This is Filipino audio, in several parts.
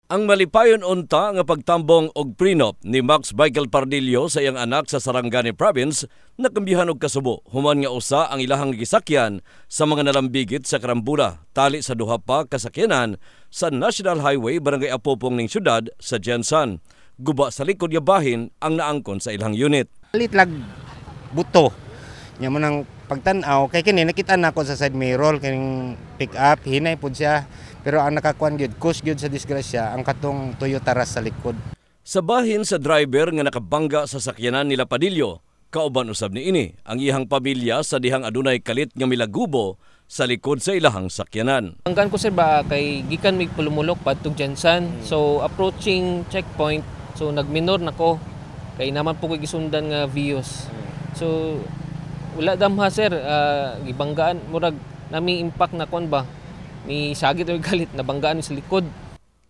Ang malipayon unta nga pagtambong og prenup ni Max Michael Pardillo sa iyang anak sa Sarangani Province nakambihan og kasubo human nga usa ang ilahang gisakyan sa mga nalambigit sa Karambula tali sa duha pa kasakyanan sa National Highway Barangay Apopong ning syudad sa Jensan. Guba sa likod nga bahin ang naangkon sa ilang unit. Litlag buto. Nya mo nang pagtan-aw kay kini nakita na ko sa side mirror kining pick up hinay pud siya. Pero ang nakakuan gyud cause gyud sa disgrasya ang katong Toyota Rush sa likod. Sa bahin sa driver nga nakabangga sa sakyanan nila Padillo, kauban usab ni ini ang iyang pamilya sa dihang adunay kalit nga milagubo sa likod sa ilahang sakyanan. Hanggan ko sir ba kay gikan mig pulumulok padtog Jensan. So approaching checkpoint, so nagminor nako kay naman po ko gisundan nga views. So wala damha sir, gibanggaan murag nami impact na kon ba. Ni sagit o galit na banggaan sa likod.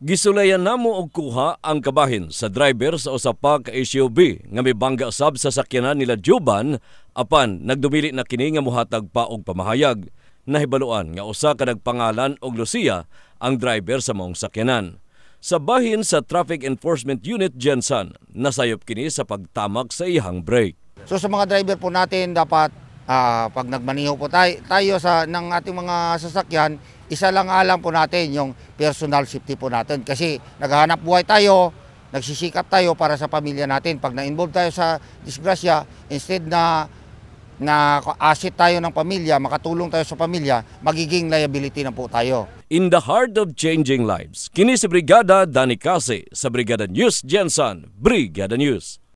Gisulayan namo og kuha ang kabahin sa driver sa usa pa ka SUV nga may bangga sab sa sakyanan nila Juban apan nagdumili na kini nga mohatag pa og pamahayag. Nahibaluan nga usa ka nagpangalan og Lucia ang driver sa maong sakyanan. Sa bahin sa Traffic Enforcement Unit Jensan, nasayop kini sa pagtamak sa iyang brake. So sa mga driver po natin dapat pag nagmaniho po tayo sa ng ating mga sasakyan, isa lang alam po natin yung personal safety po natin kasi naghahanap buhay tayo, nagsisikap tayo para sa pamilya natin. Pag na-involve tayo sa disgrasya, instead na asset tayo ng pamilya, makatulong tayo sa pamilya, magiging liability na po tayo. In the heart of changing lives, kini si Brigada Danny Case sa Brigada News Jensan, Brigada News.